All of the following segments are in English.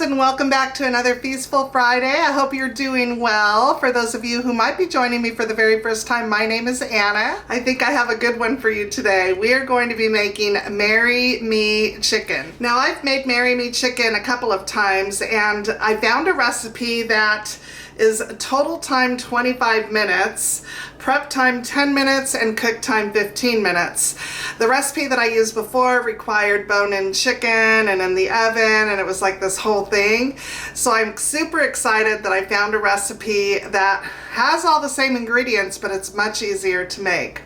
and welcome back to another Feastful Friday. I hope you're doing well. For those of you who might be joining me for the very first time, my name is Anna. I think I have a good one for you today. We are going to be making Marry Me Chicken. Now, I've made Marry Me Chicken a couple of times, and I found a recipe that is total time 25 minutes, prep time 10 minutes, and cook time 15 minutes. The recipe that I used before required bone-in chicken and in the oven, and it was like this whole thing. So I'm super excited that I found a recipe that has all the same ingredients, but it's much easier to make.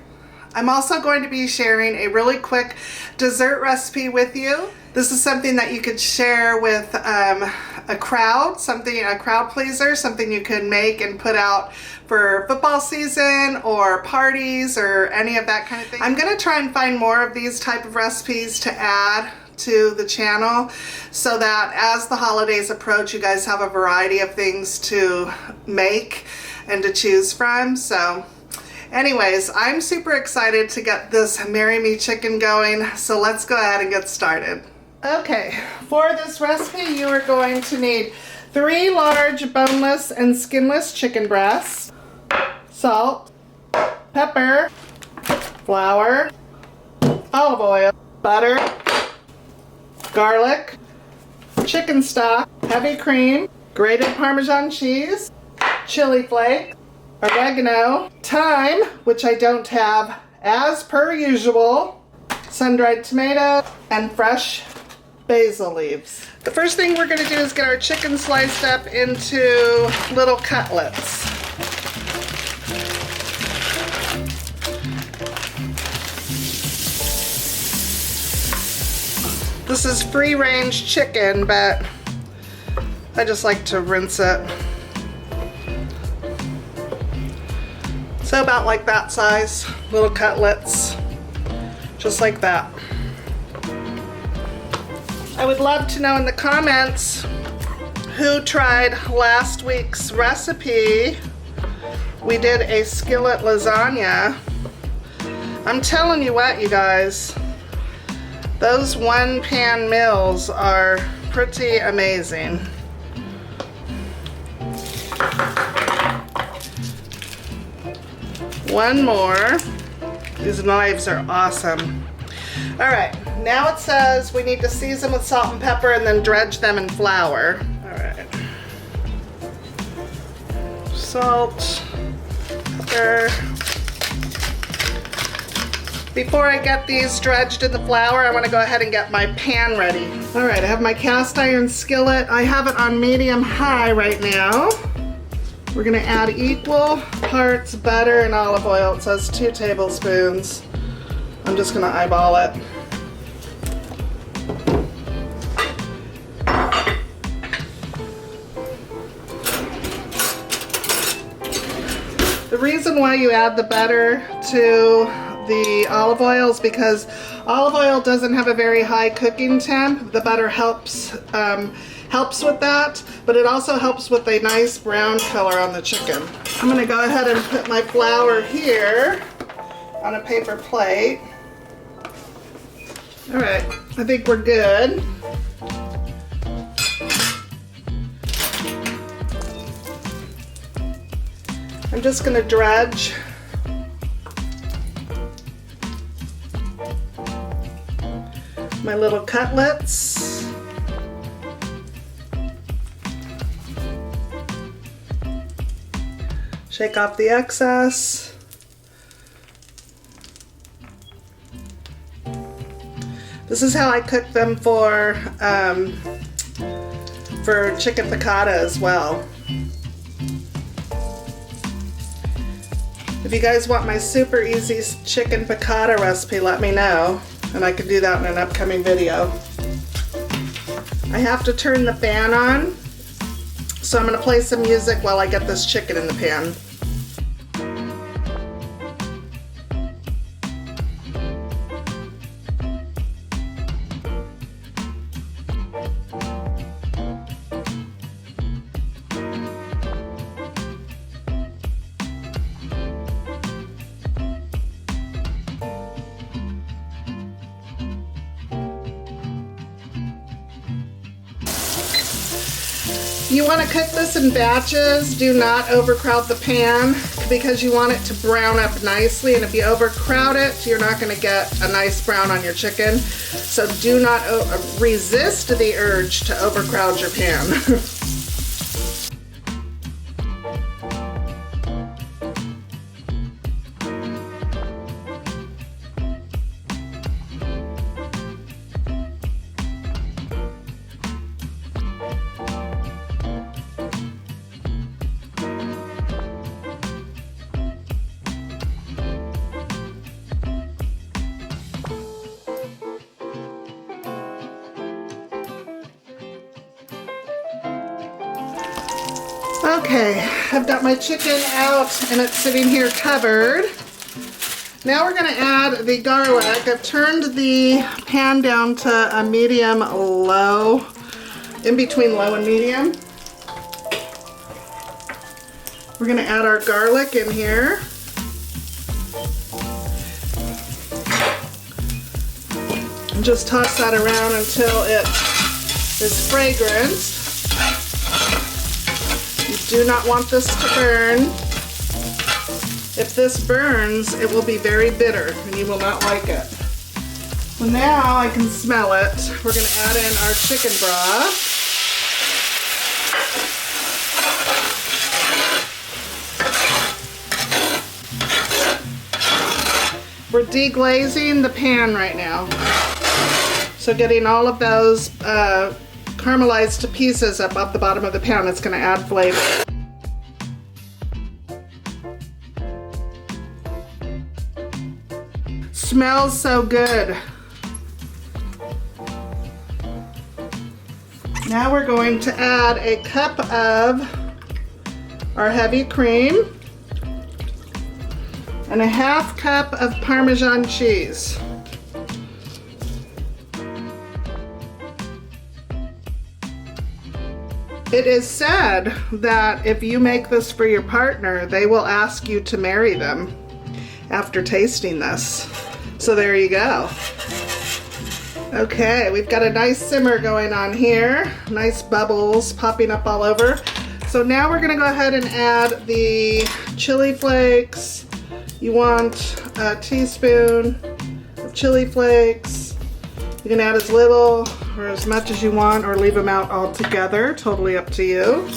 I'm also going to be sharing a really quick dessert recipe with you. This is something that you could share with a crowd, a crowd pleaser, something you could make and put out for football season or parties or any of that kind of thing. I'm gonna try and find more of these type of recipes to add to the channel so that as the holidays approach, you guys have a variety of things to make and to choose from. So anyways, I'm super excited to get this Marry Me Chicken going, so let's go ahead and get started. Okay, for this recipe you are going to need 3 large boneless and skinless chicken breasts, salt, pepper, flour, olive oil, butter, garlic, chicken stock, heavy cream, grated Parmesan cheese, chili flake, oregano, thyme, which I don't have as per usual, sun-dried tomato, and fresh basil leaves. The first thing we're going to do is get our chicken sliced up into little cutlets. This is free-range chicken, but I just like to rinse it. So about like that size, little cutlets, just like that. I would love to know in the comments who tried last week's recipe. We did a skillet lasagna. I'm telling you what, you guys, those one-pan meals are pretty amazing. One more. These knives are awesome. All right, now it says we need to season with salt and pepper and then dredge them in flour. All right. Salt, pepper. Before I get these dredged in the flour, I want to go ahead and get my pan ready. All right, I have my cast iron skillet. I have it on medium-high right now. We're gonna add equal parts butter and olive oil. It says 2 tablespoons. I'm just gonna eyeball it. The reason why you add the butter to the olive oil is because olive oil doesn't have a very high cooking temp. The butter helps with that, but it also helps with a nice brown color on the chicken. I'm gonna go ahead and put my flour here on a paper plate. All right, I think we're good. I'm just gonna dredge my little cutlets. Shake off the excess. This is how I cook them for chicken piccata as well. If you guys want my super easy chicken piccata recipe, let me know, and I could do that in an upcoming video. I have to turn the fan on, so I'm going to play some music while I get this chicken in the pan. You want to cook this in batches. Do not overcrowd the pan because you want it to brown up nicely, and if you overcrowd it, you're not going to get a nice brown on your chicken. So do not resist the urge to overcrowd your pan. Okay, I've got my chicken out and it's sitting here covered. Now we're going to add the garlic. I've turned the pan down to a medium-low, in between low and medium. We're going to add our garlic in here. And just toss that around until it is fragrant. You do not want this to burn. If this burns, it will be very bitter and you will not like it. So now I can smell it. We're going to add in our chicken broth. We're deglazing the pan right now. So getting all of those caramelized to pieces up off the bottom of the pan. It's going to add flavor. Smells so good. Now we're going to add a cup of our heavy cream and a half cup of Parmesan cheese. It is said that if you make this for your partner, they will ask you to marry them after tasting this. So there you go. Okay, we've got a nice simmer going on here. Nice bubbles popping up all over. So now we're gonna go ahead and add the chili flakes. You want a teaspoon of chili flakes. You can add as little or as much as you want, or leave them out altogether, totally up to you.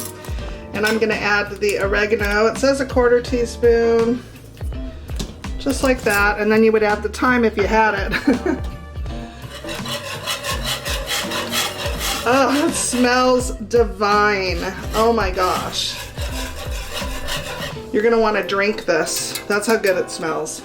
And I'm gonna add the oregano. It says a quarter teaspoon, just like that, and then you would add the thyme if you had it. Oh, it smells divine. Oh my gosh. You're gonna wanna drink this. That's how good it smells.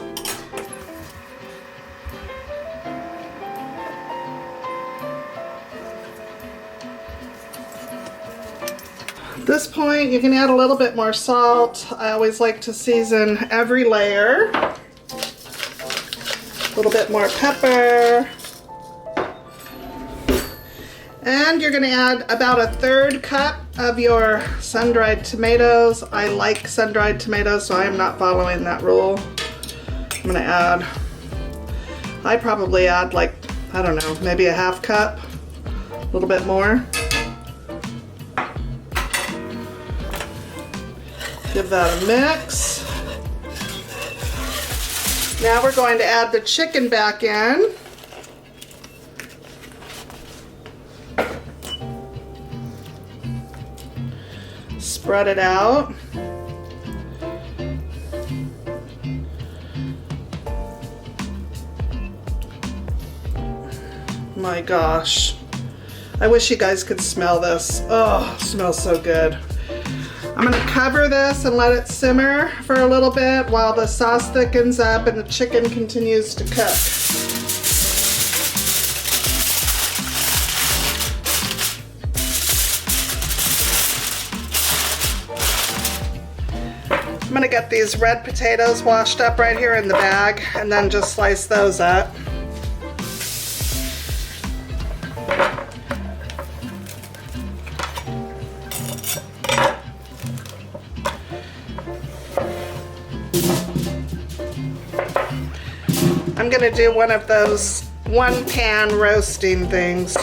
At this point, you can add a little bit more salt. I always like to season every layer. A little bit more pepper. And you're going to add about a third cup of your sun-dried tomatoes. I like sun-dried tomatoes, so I am not following that rule. I'm going to add, I probably add like, I don't know, maybe a half cup, a little bit more. Give that a mix. Now we're going to add the chicken back in. Spread it out. My gosh. I wish you guys could smell this. Oh, it smells so good. I'm going to cover this and let it simmer for a little bit while the sauce thickens up and the chicken continues to cook. I'm going to get these red potatoes washed up right here in the bag and then just slice those up. I'm gonna do one of those one-pan roasting things.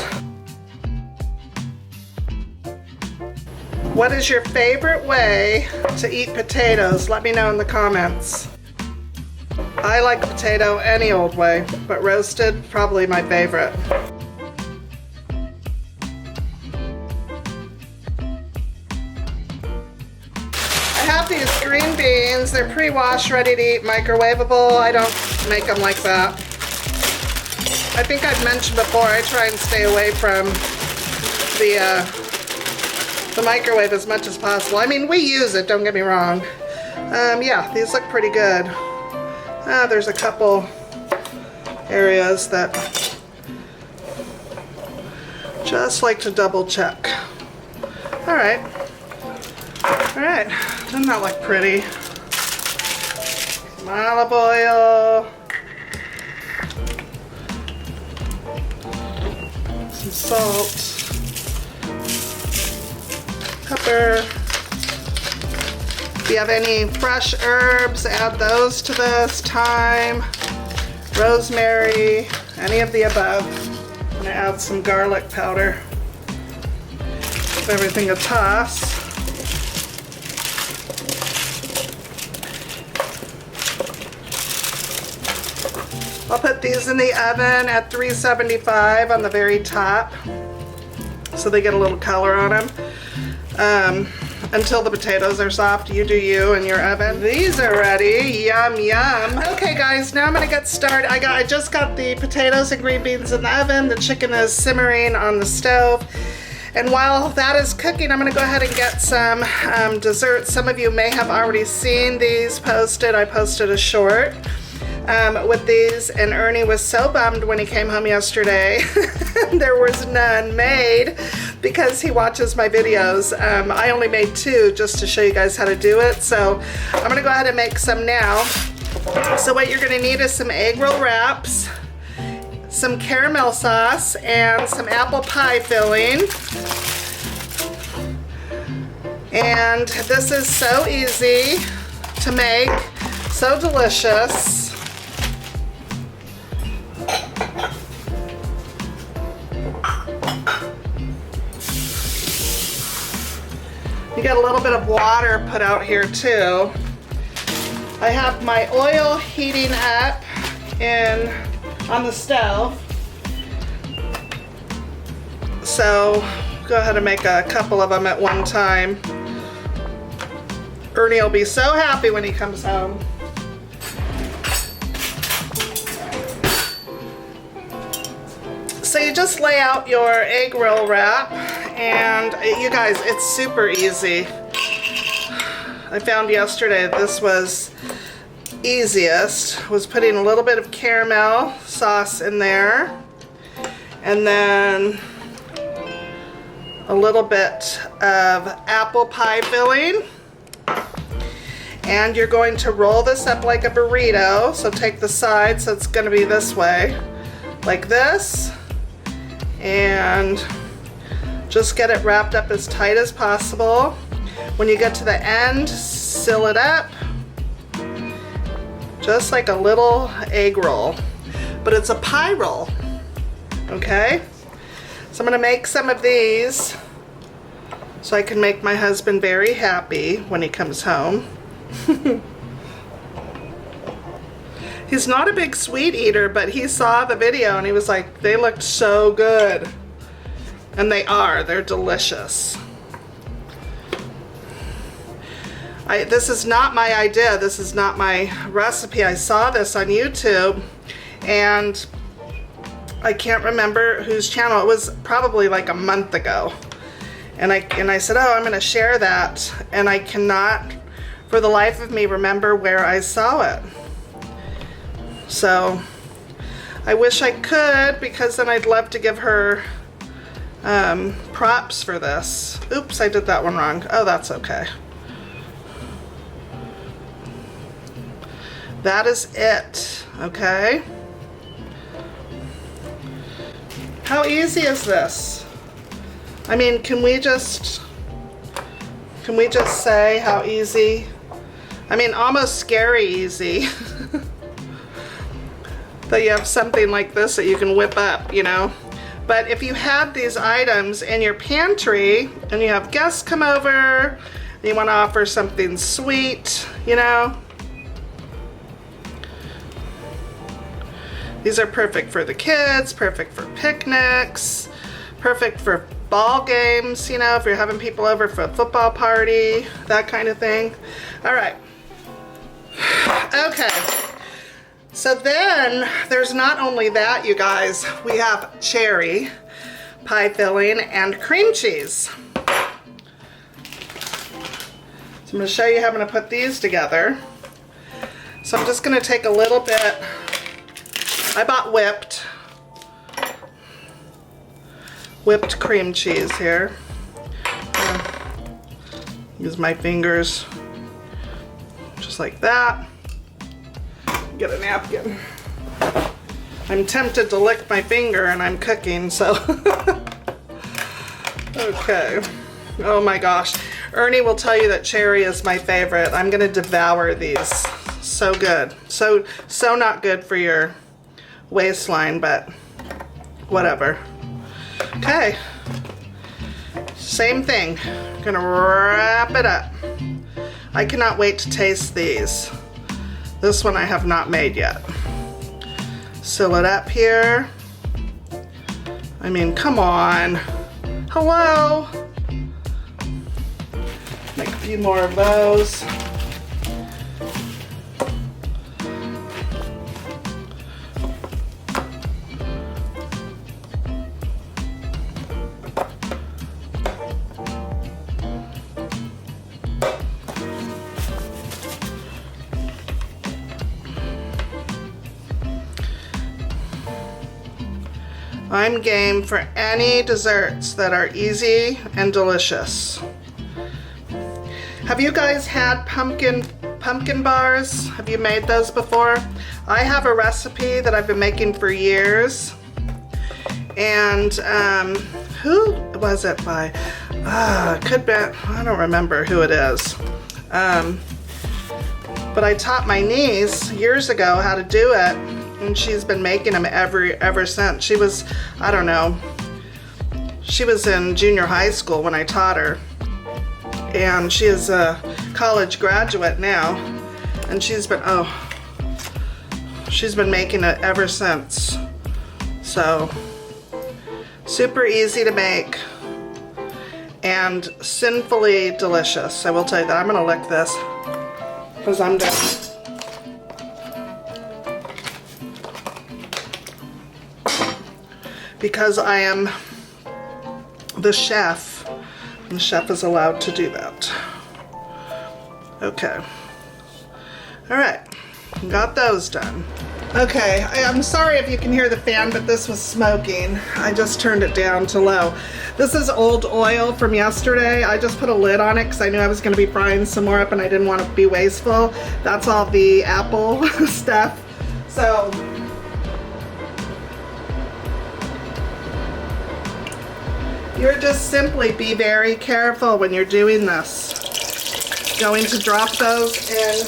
What is your favorite way to eat potatoes? Let me know in the comments. I like potato any old way, but roasted, probably my favorite. I have these green beans. They're pre-washed, ready to eat, microwavable. I don't make them like that. I think I've mentioned before, I try and stay away from the microwave as much as possible. I mean, we use it, don't get me wrong. Yeah, these look pretty good. There's a couple areas that just like to double check. All right, doesn't that look pretty? Some olive oil, some salt, pepper. If you have any fresh herbs, add those to this. Thyme, rosemary, any of the above. I'm gonna add some garlic powder. Give everything a toss. I'll put these in the oven at 375 on the very top so they get a little color on them. Until the potatoes are soft. You do you in your oven. These are ready. Yum, yum. Okay guys, now I'm gonna get started. I just got the potatoes and green beans in the oven. The chicken is simmering on the stove. And while that is cooking, I'm gonna go ahead and get some desserts. Some of you may have already seen these posted. I posted a short with these, and Ernie was so bummed when he came home yesterday. There was none made because he watches my videos. I only made 2 just to show you guys how to do it. So I'm gonna go ahead and make some now. So what you're gonna need is some egg roll wraps, some caramel sauce, and some apple pie filling. And this is so easy to make, so delicious. You got a little bit of water put out here too. I have my oil heating up on the stove. So go ahead and make a couple of them at one time. Ernie will be so happy when he comes home. So you just lay out your egg roll wrap, and you guys, it's super easy. I found yesterday this was easiest, was putting a little bit of caramel sauce in there, and then a little bit of apple pie filling. And you're going to roll this up like a burrito. So take the side, so it's gonna be this way, like this. And just get it wrapped up as tight as possible. When you get to the end, seal it up, just like a little egg roll, but it's a pie roll, okay? So I'm gonna make some of these so I can make my husband very happy when he comes home. He's not a big sweet eater, but he saw the video and he was like, they looked so good. And they are, they're delicious. This is not my idea, this is not my recipe. I saw this on YouTube and I can't remember whose channel. It was probably like a month ago. And I said, oh, I'm gonna share that. And I cannot, for the life of me, remember where I saw it. So I wish I could, because then I'd love to give her props for this. Oops, I did that one wrong. Oh, that's okay. That is it, okay? How easy is this? I mean, can we just say how easy? I mean, almost scary easy. That you have something like this that you can whip up, you know? But if you had these items in your pantry and you have guests come over and you want to offer something sweet, you know, these are perfect for the kids, perfect for picnics, perfect for ball games, you know, if you're having people over for a football party, that kind of thing. All right. Okay. So then there's not only that, you guys, we have cherry pie filling and cream cheese. So I'm going to show you how I'm going to put these together. So I'm just going to take a little bit. I bought whipped cream cheese here. Use my fingers just like that. Get a napkin. I'm tempted to lick my finger and I'm cooking, so. Okay. Oh my gosh. Ernie will tell you that cherry is my favorite. I'm gonna devour these. So good. So not good for your waistline, but whatever. Okay. Same thing. I'm gonna wrap it up. I cannot wait to taste these. This one I have not made yet. Seal it up here. I mean, come on. Hello. Make a few more of those. I'm game for any desserts that are easy and delicious. Have you guys had pumpkin bars? Have you made those before? I have a recipe that I've been making for years. And who was it by? Could be, I don't remember who it is. But I taught my niece years ago how to do it. And she's been making them ever since. She was, I don't know, she was in junior high school when I taught her. And she is a college graduate now. And she's been making it ever since. So, super easy to make and sinfully delicious. I will tell you that. I'm gonna lick this because I'm done. Because I am the chef, and the chef is allowed to do that. Okay. All right, got those done. Okay, I'm sorry if you can hear the fan, but this was smoking. I just turned it down to low. This is old oil from yesterday. I just put a lid on it because I knew I was going to be frying some more up and I didn't want to be wasteful. That's all the apple stuff. So, you're just simply be very careful when you're doing this. Going to drop those in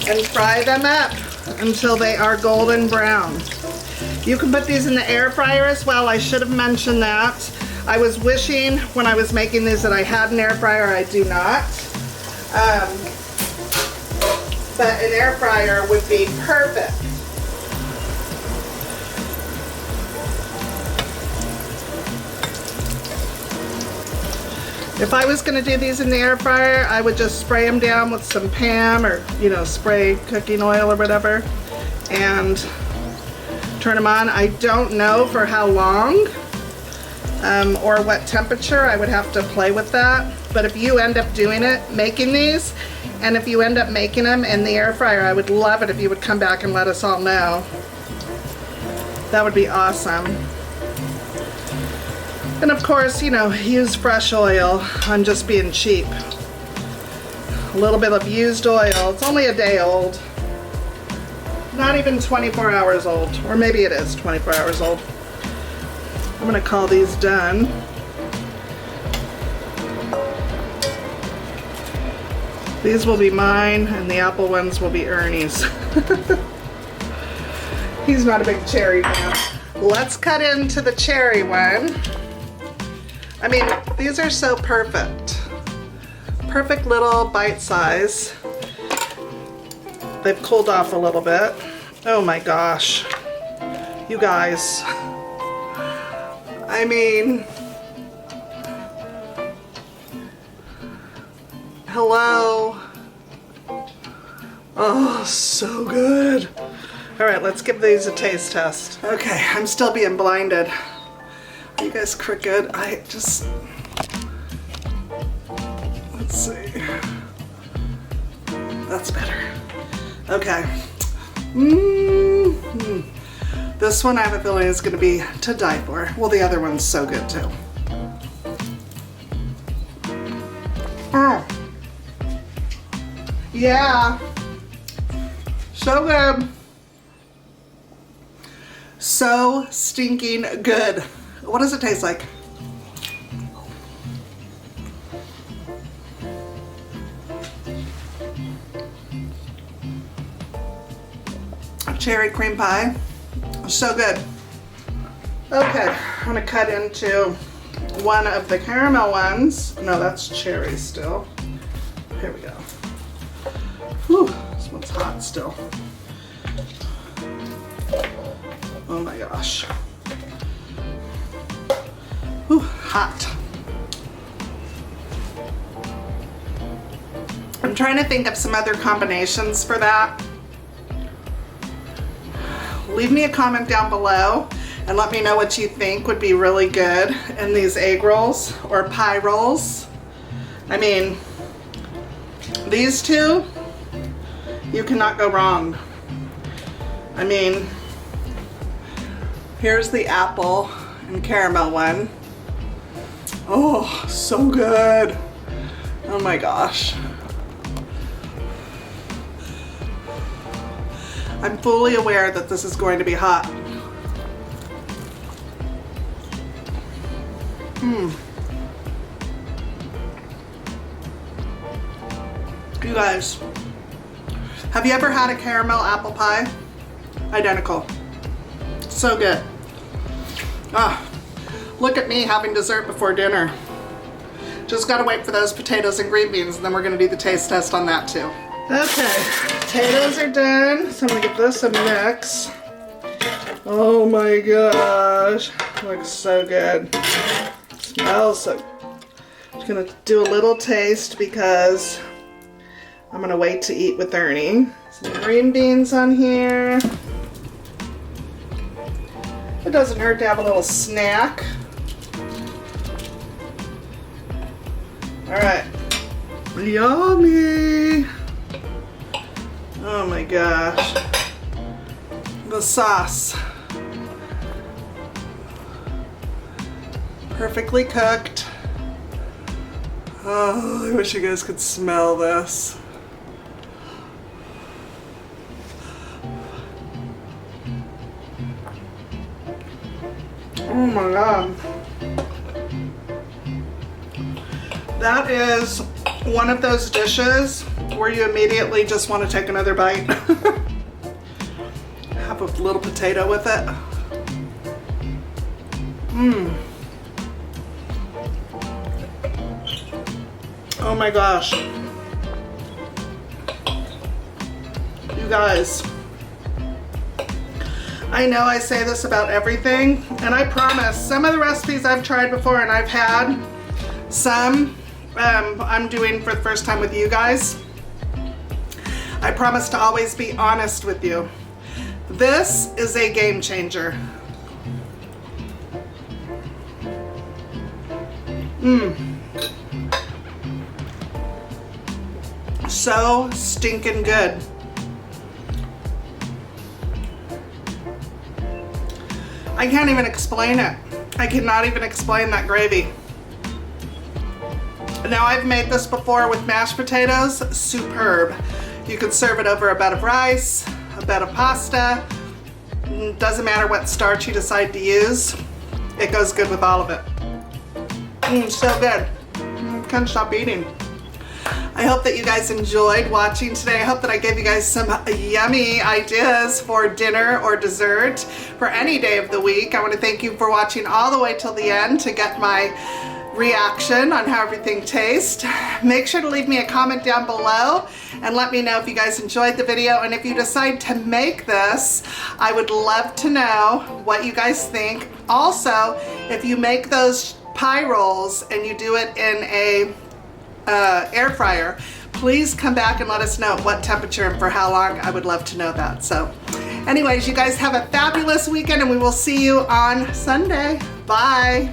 and fry them up until they are golden brown. You can put these in the air fryer as well. I should have mentioned that. I was wishing when I was making these that I had an air fryer. I do not. But an air fryer would be perfect. If I was going to do these in the air fryer, I would just spray them down with some Pam or, you know, spray cooking oil or whatever and turn them on. I don't know for how long or what temperature. I would have to play with that. But if you end up doing it, making these, and if you end up making them in the air fryer, I would love it if you would come back and let us all know. That would be awesome. And of course, you know, use fresh oil. I'm just being cheap. A little bit of used oil. It's only a day old. Not even 24 hours old. Or maybe it is 24 hours old. I'm gonna call these done. These will be mine, and the apple ones will be Ernie's. He's not a big cherry fan. Let's cut into the cherry one. I mean, these are so perfect. Perfect little bite size. They've cooled off a little bit. Oh my gosh. You guys. I mean, hello. Oh, so good. All right, let's give these a taste test. Okay, I'm still being blinded. Are you guys crooked? Let's see. That's better. Okay. This one I have a feeling is gonna be to die for. Well, the other one's so good too. Oh. Yeah. So good. So stinking good. What does it taste like? Cherry cream pie. So good. Okay, I'm gonna cut into one of the caramel ones. No, that's cherry still. Here we go. Whew, this one's hot still. Oh my gosh. Whew, hot. I'm trying to think of some other combinations for that. Leave me a comment down below and let me know what you think would be really good in these egg rolls or pie rolls. I mean, these two, you cannot go wrong. I mean, here's the apple and caramel one. Oh, so good. Oh my gosh. I'm fully aware that this is going to be hot. You guys, have you ever had a caramel apple pie? Identical. So good. Ah, look at me having dessert before dinner. Just gotta wait for those potatoes and green beans, and then we're gonna do the taste test on that too. Okay, potatoes are done, so I'm gonna give this a mix. Oh my gosh, looks so good. Smells so good. Just gonna do a little taste because I'm gonna wait to eat with Ernie. Some green beans on here. It doesn't hurt to have a little snack. All right, yummy. Oh my gosh. The sauce. Perfectly cooked. Oh, I wish you guys could smell this. Oh my God. That is one of those dishes where you immediately just want to take another bite. Have a little potato with it. Oh my gosh. You guys, I know I say this about everything, and I promise some of the recipes I've tried before and I've had, some I'm doing for the first time with you guys. I promise to always be honest with you. This is a game changer. So stinking good. I can't even explain it. I cannot even explain that gravy. Now, I've made this before with mashed potatoes. Superb. You could serve it over a bed of rice, a bed of pasta. Doesn't matter what starch you decide to use. It goes good with all of it. So good. Can't stop eating. I hope that you guys enjoyed watching today. I hope that I gave you guys some yummy ideas for dinner or dessert for any day of the week. I want to thank you for watching all the way till the end to get my reaction on how everything tastes. Make sure to leave me a comment down below and let me know if you guys enjoyed the video, and if you decide to make this, I would love to know what you guys think. Also, if you make those pie rolls and you do it in a air fryer, please come back and let us know at what temperature and for how long. I would love to know that. So anyways, you guys have a fabulous weekend and we will see you on Sunday. Bye.